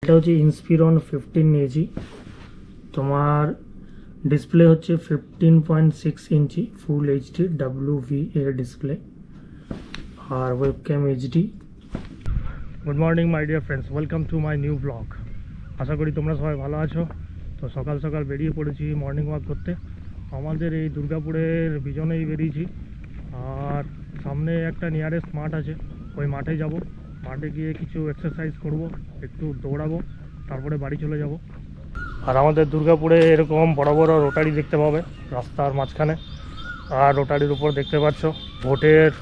এটা হচ্ছে ইনস্পিরন 15 নিয়েছি। তোমার ডিসপ্লে হচ্ছে 15.6 inch full HD WVA display আর webcam HD. Good morning my dear friends, welcome to my new blog. আশা করি তোমরা সবাই ভালো আছো। তো সকাল সকাল বেরিয়ে পড়েছি মর্নিং ওয়াক করতে। আমাদের এই দুর্গাপুরের বিজনেই বেরিয়েছি, আর সামনে একটা নিয়ারেস্ট মাঠ আছে, ওই মাঠে যাব। মাঠে গিয়ে কিছু এক্সারসাইজ করব, একটু দৌড়াবো, তারপরে বাড়ি চলে যাব। আর আমাদের দুর্গাপুরে এরকম বড় বড় রোটারি দেখতে পাবে রাস্তার মাঝখানে, আর রোটারির উপর দেখতে পাচ্ছ ভোটের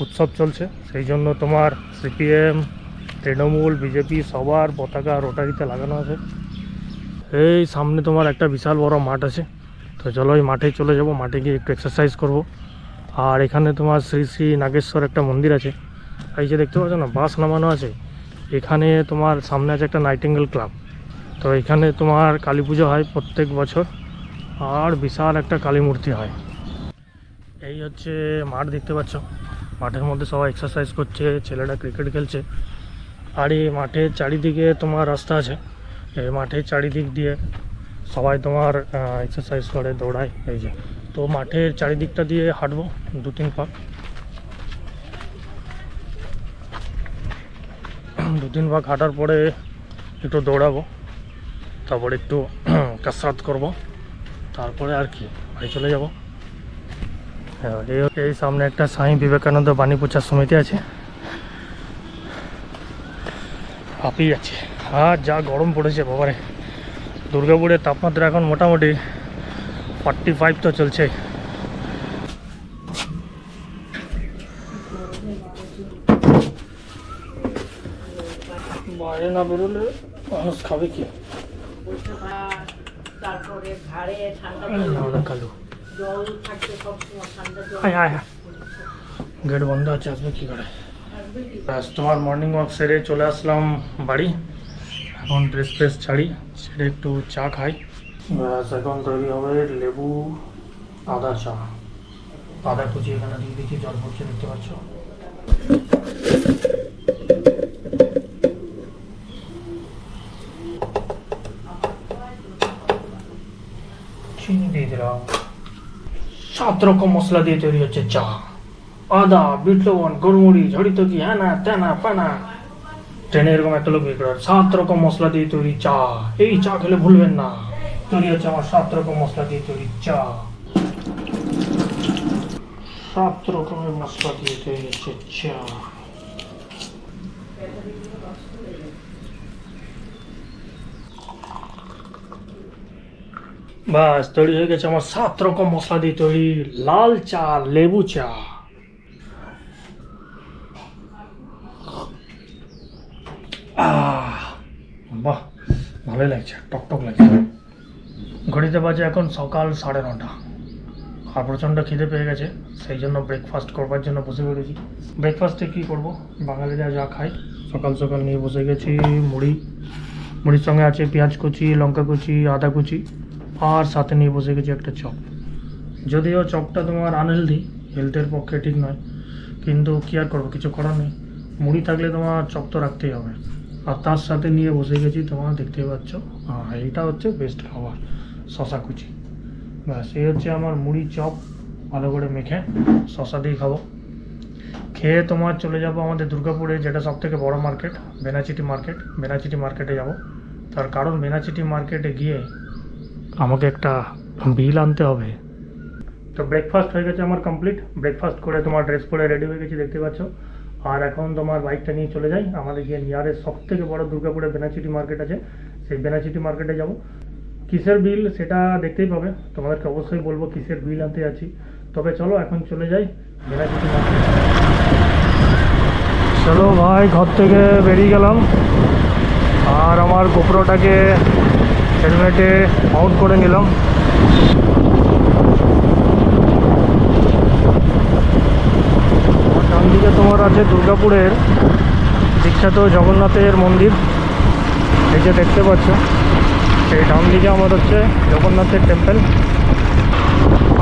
উৎসব চলছে, সেই জন্য তোমার সিপিএম, তৃণমূল, বিজেপি সবার পতাকা রোটারিতে লাগানো আছে। এই সামনে তোমার একটা বিশাল বড় মাঠ আছে, তো চলো ওই মাঠে চলে যাব। মাঠে গিয়ে একটু এক্সারসাইজ করব। আর এখানে তোমার শ্রী শ্রী নাগেশ্বর একটা মন্দির আছে, এই যে দেখতে পাচ্ছ না বাস নামানো আছে। এখানে তোমার সামনে আছে একটা নাইটিঙ্গেল ক্লাব, তো এখানে তোমার কালী পুজো হয় প্রত্যেক বছর, আর বিশাল একটা কালী মূর্তি হয়। এই হচ্ছে মাঠ দেখতে পাচ্ছ, মাঠের মধ্যে সবাই এক্সারসাইজ করছে, ছেলেরা ক্রিকেট খেলছে। আর এই মাঠের চারিদিকে তোমার রাস্তা আছে, এই মাঠের চারিদিক দিয়ে সবাই তোমার এক্সারসাইজ করে, দৌড়ায়। এই যে তো মাঠের চারিদিকটা দিয়ে হাঁটবো 2-3 পাক, 2-3 পাক হাঁটার পরে একটু দৌড়াবো, তারপরে একটু কসরত করব, তারপরে আর কি বাড়ি চলে যাব। এই সামনে একটা স্বামী বিবেকানন্দ বাণী প্রচার সমিতি আছে, হাঁপিয়ে যাচ্ছে। আর যা গরম পড়েছে বাবারে, দুর্গাপুরের তাপমাত্রা এখন মোটামুটি 45 তো চলছে। বাইরে না বেরোলে মানুষ খাবে কি? গেট বন্ধ আছে, আসবে কি করে? তোমার মর্নিং ওয়াক সেরে চলে আসলাম বাড়ি। এখন ড্রেস ফ্রেস ছাড়ি, সেরে একটু চা খাই। ব্যাস এখন তৈরি হবে লেবু আদা চা। আদা কুচি এখানে দিয়ে দিচ্ছি, জল পড়ছে দেখতে পাচ্ছ। চিনি দিয়ে দিলাম। 7 রকম মশলা দিয়ে তৈরি হচ্ছে চা। আদা, বিট লবণ, গোলমরিচ, হরিতকি, হ্যানা ত্যানা পানা। ট্রেনে এরকম একটা লোক বিক্রি করে 7 রকম মশলা দিয়ে তৈরি চা। এই চা খেলে ভুলবেন না। তৈরি হচ্ছে আমার 7 রকম মশলা দিয়ে তৈরি চা। 7 রকমের মশলা দিয়ে তৈরি হচ্ছে চা। বাস তৈরি হয়ে গেছে আমার 7 রকম মশলা দিয়ে তৈরি লাল চা, লেবু চা। বাহ, ভালোই লাগছে, টকটক লাগছে। ঘড়িতে বাজে এখন সকাল 9:30, আর প্রচণ্ড খিদে পেয়ে গেছে, সেই জন্য ব্রেকফাস্ট করবার জন্য বসে পড়েছি। ব্রেকফাস্টে কী করবো, বাঙালিরা যা খায় সকাল সকাল নিয়ে বসে গেছি। মুড়ির সঙ্গে আছে পেঁয়াজ কুচি, লঙ্কা কুচি, আদা কুচি, আর সাথে নিয়ে বসে গেছি একটা চপ। যদিও চপটা তোমার আনহেলদি, হেলথের পক্ষে ঠিক নয়, কিন্তু কী আর করবো, কিছু করার নেই। মুড়ি থাকলে তোমার চপ তো রাখতেই হবে। আর তার সাথে নিয়ে বসে গেছি তোমার দেখতেই পাচ্ছ, এইটা হচ্ছে বেস্ট খাবার, শশা কুচি। ব্যাস এই হচ্ছে আমার মুড়ি চপ, ভালো করে মেখে শশা দিয়ে খাবো। খেয়ে তোমার চলে যাবো আমাদের দুর্গাপুরে, যেটা সবথেকে বড় মার্কেট, বেনাচিটি মার্কেট। বেনাচিটি মার্কেটে যাব, তার কারণ বেনাচিটি মার্কেটে গিয়ে আমাকে একটা বিল আনতে হবে। তো ব্রেকফাস্ট হয়ে গেছে আমার কমপ্লিট। ব্রেকফাস্ট করে তোমার ড্রেস পরে রেডি হয়ে গেছি দেখতে পাচ্ছ। আর এখন তোমার বাইকটা নিয়ে চলে যাই আমাদের গিয়ে নিয়ারেস্ট সবথেকে বড় দুর্গাপুরে বেনাচিটি মার্কেট আছে, সেই বেনাচিটি মার্কেটে যাব। কিসের বিল সেটা দেখতেই পাবে, তোমাদেরকে অবশ্যই বলবো কিসের বিল আনতে যাচ্ছি। তবে চলো এখন চলে যাই বেনাচিটি মার্কেট। চলো ভাই, ঘর থেকে বেরিয়ে গেলাম, আর আমার গোপ্রোটাকে হেলমেটে আউট করে নিলাম। ডান দিকে তোমার আছে দুর্গাপুরের বিখ্যাত জগন্নাথের মন্দির, এই যে দেখতে পাচ্ছ। এই ডান দিকে আমার হচ্ছে জগন্নাথের টেম্পল,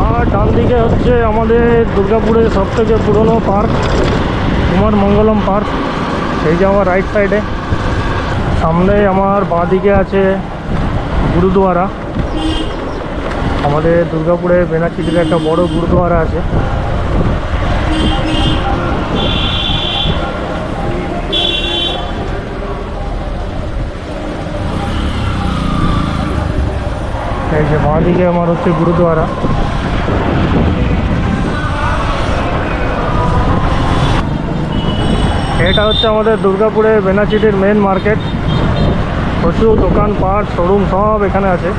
আর ডান দিকে হচ্ছে আমাদের দুর্গাপুরের সবথেকে পুরনো পার্ক, কুমার মঙ্গলম পার্ক। এই যে আমার রাইট সাইডে সামনে আমার বাঁদিকে আছে গুরুদুয়ারা। আমাদের দুর্গাপুরে বেনাচিটিতে একটা বড় গুরুদুয়ারা আছে। এই যে বাঁদিকে আমার হচ্ছে গুরুদুয়ারা। এটা হচ্ছে আমাদের দুর্গাপুরে বেনাচিটির মেন মার্কেট। প্রচুর দোকানপাট শোরুম সব এখানে আছে,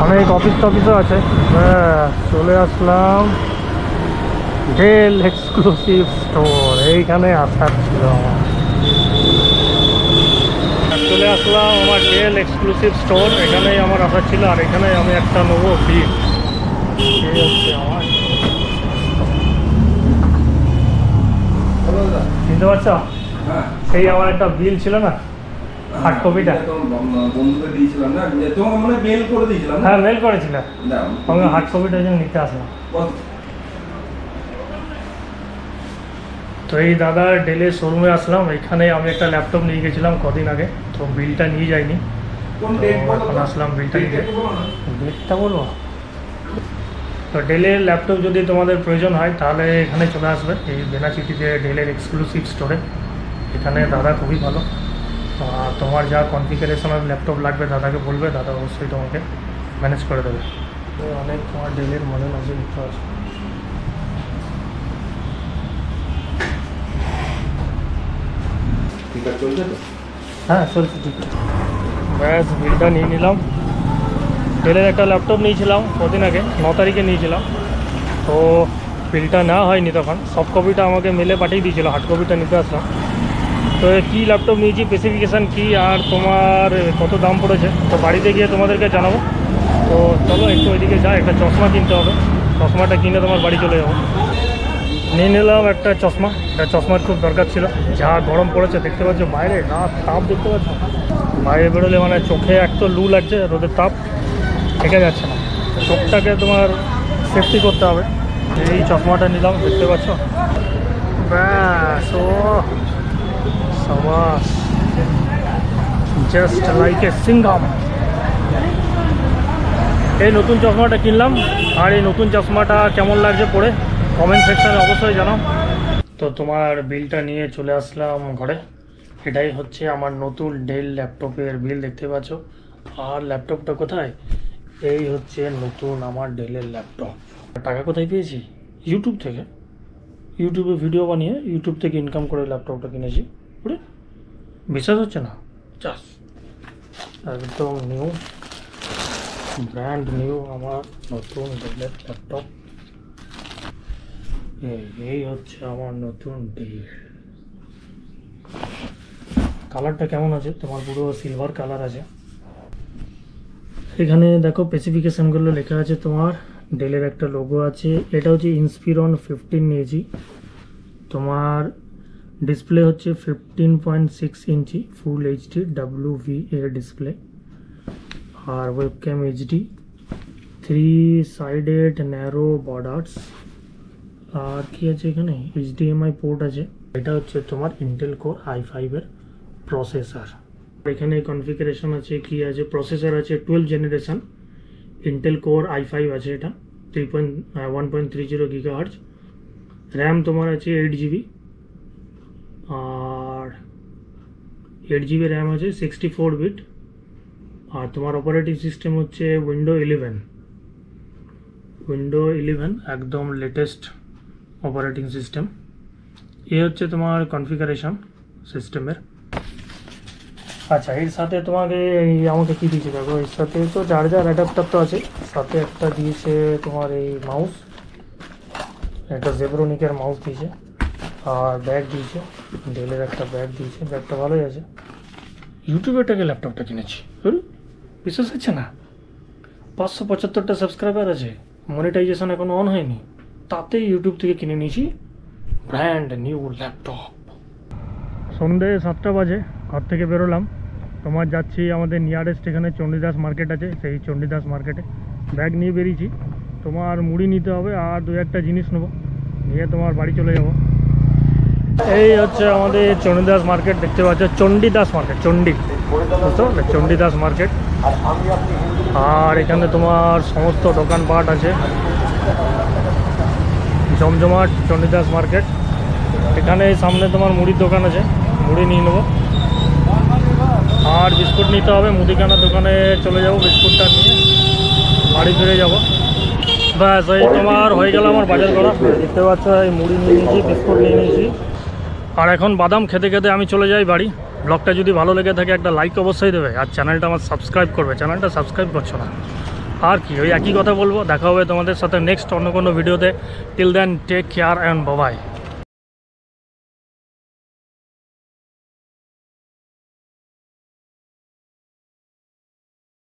অনেক অফিস টফিসও আছে। চলে আসলাম ডেল এক্সক্লুসিভ স্টোর। এইখানে আসার ছিল আমার। চলে আসলাম আমার ডেল এক্সক্লুসিভ স্টোর, এখানেই আমার আসার ছিল। আর এখানে আমি একটা নেবো বিল। এই হচ্ছে আমার, চিনতে পারছো? সেই আমার একটা বিল ছিল না, হার্ড কপিটা। হ্যাঁ মেল করেছিলাম, আমি হার্ড কপিটার জন্য নিতে আসলাম। তো এই দাদার ডেলের শোরুমে আসলাম। এখানে আমি একটা ল্যাপটপ নিয়ে গেছিলাম কদিন আগে, তো বিলটা নিয়ে যাইনি। এখন আসলাম বিলটা নিতে। ডেটটা বলবো? তো ডেলের ল্যাপটপ যদি তোমাদের প্রয়োজন হয় তাহলে এখানে চলে আসবে, এই বেনাচিটিতে ডেলের এক্সক্লুসিভ স্টোরে। এখানে দাদা খুবই ভালো। তোমার যা কনফিগারেশনের ল্যাপটপ লাগবে দাদাকে বলবে, দাদা অবশ্যই তোমাকে ম্যানেজ করে দেবে। অনেক তোমার ডেলের মডেল আছে, দেখতে পাচ্ছ। হ্যাঁ চলছে ঠিকঠাক। ব্যাস বিলটা নিয়ে নিলাম। ডেলের একটা ল্যাপটপ নিয়েছিলাম কদিন আগে, 9 তারিখে নিয়েছিলাম। তো বিলটা নেওয়া হয়নি তখন, সফট কপিটা আমাকে মেলে পাঠিয়ে দিয়েছিল, হার্ড কপিটা নিতে আসলাম। তো কী ল্যাপটপ নিয়েছি, স্পেসিফিকেশান কী আর তোমার কত দাম পড়েছে, তো বাড়িতে গিয়ে তোমাদেরকে জানাবো। তো চলো একটু ওইদিকে যাই, একটা চশমা কিনতে হবে। চশমাটা কিনে তোমার বাড়ি চলে যাবো। নিয়ে নিলাম একটা চশমা, একটা চশমার খুব দরকার ছিল। যা গরম পড়েছে দেখতে পাচ্ছ, বাইরে রাত তাপ দেখতে পাচ্ছ। বাইরে বেরোলে মানে চোখে এক তো লু লাগছে, রোদের তাপ থেকে যাচ্ছে না, চোখটাকে তোমার সেফটি করতে হবে। এই চশমাটা নিলাম, দেখতে পাচ্ছ। ব্যাস, ও সাবাস, জাস্ট লাইক এ সিঙ্গাম। এই নতুন চশমাটা কিনলাম। আর এই নতুন চশমাটা কেমন লাগছে পরে কমেন্ট সেকশানে অবশ্যই জানাও। তো তোমার বিলটা নিয়ে চলে আসলাম ঘরে। এটাই হচ্ছে আমার নতুন ডেল ল্যাপটপের বিল, দেখতে পাচ্ছ। আর ল্যাপটপটা কোথায়? এই হচ্ছে নতুন আমার ডেলের ল্যাপটপ। টাকা কোথায় পেয়েছি? ইউটিউব থেকে। ইউটিউবে ভিডিও বানিয়ে ইউটিউব থেকে ইনকাম করে ল্যাপটপটা কিনেছি। বুঝলি, বিশ্বাস হচ্ছে না? চাস একদম নিউ, ব্র্যান্ড নিউ আমার নতুন ডেলের ল্যাপটপ। এই হচ্ছে আমার নতুন ডেল। কালারটা কেমন আছে তোমার? পুরো সিলভার কালার আছে। এখানে দেখো স্পেসিফিকেশানগুলো লেখা আছে। তোমার ডেলের একটা লোগো আছে। এটা হচ্ছে ইনস্পিরন 15 নিয়েছি। তোমার ডিসপ্লে হচ্ছে 15.6 inch full HD WVA display. আর webcam HD, 3 sided narrow borders. আর কি আছে এখানে? HDMI পোর্ট আছে। এটা হচ্ছে তোমার ইন্টেল কোর i5 এর প্রসেসর। এখানে কনফিগারেশন আছে, কি আছে, প্রসেসর আছে 12 জেনারেশন ইন্টেল কোর i5 আছে। এটা 1.30 GHz। র্যাম তোমার আছে 8GB। আর 8GB র্যাম আছে, 64 বিট। আর তোমার অপারেটিং সিস্টেম হচ্ছে উইন্ডো 11 একদম লেটেস্ট অপারেটিং সিস্টেম। এ হচ্ছে তোমার কনফিগারেশন সিস্টেমের। আচ্ছা, এর সাথে তোমাকে আমাকে কী দিয়েছে দেখো। এর সাথে তো চার্জার অ্যাডাপ্টার তো আছে, সাথে একটা দিয়েছে তোমার এই মাউস, একটা জেব্রোনিকের মাউস দিয়েছে। আর ব্যাগ দিয়েছে, ডেলের একটা ব্যাগ দিয়েছে। ব্যাগটা ভালোই আছে। ইউটিউবের টাকা ল্যাপটপটা কিনেছি, বিশ্বাস হচ্ছে না? 575টা সাবস্ক্রাইবার আছে, মনিটাইজেশন এখনো অন হয়নি, তাতেই ইউটিউব থেকে কিনে নিয়েছি ব্র্যান্ড নিউ ল্যাপটপ। সন্ধ্যে 7টা বাজে, ঘর থেকে বেরোলাম। তোমার যাচ্ছি আমাদের নিয়ারেস্ট এখানে চণ্ডীদাস মার্কেট আছে, সেই চণ্ডীদাস মার্কেটে। ব্যাগ নিয়ে বেরিয়েছি। তোমার মুড়ি নিতে হবে আর 2-1টা জিনিস নেবো, নিয়ে তোমার বাড়ি চলে যাব। এই হচ্ছে আমাদের চণ্ডীদাস মার্কেট, দেখতে পাচ্ছ চণ্ডীদাস মার্কেট, চণ্ডী, বুঝতে পারলে, চণ্ডীদাস মার্কেট। আর এখানে তোমার সমস্ত দোকানপাট আছে, জমজমাট চণ্ডীদাস মার্কেট। এখানে সামনে তোমার মুড়ির দোকান আছে, মুড়ি নিয়ে নেবো। আর বিস্কুট নিতে হবে, মুদিখানার দোকানে চলে যাব, বিস্কুটটা নিয়ে বাড়ি ফিরে যাব। ব্যাস এই তোমার হয়ে গেল আমার বাজার করা। দেখতে পাচ্ছ এই মুড়ি নিয়ে নিয়েছি, বিস্কুট নিয়ে নিয়েছি। আর এখন বাদাম খেতে খেতে আমি চলে যাই বাড়ি। ব্লগটা যদি ভালো লেগে থাকে একটা লাইক অবশ্যই দেবে, আর চ্যানেলটা আমার সাবস্ক্রাইব করবে, চ্যানেলটা সাবস্ক্রাইব করছো না। আর কি, ওই একই কথা বলবো, দেখা হবে তোমাদের সাথে নেক্সট অন্য কোনো ভিডিওতে। Till then take care and by.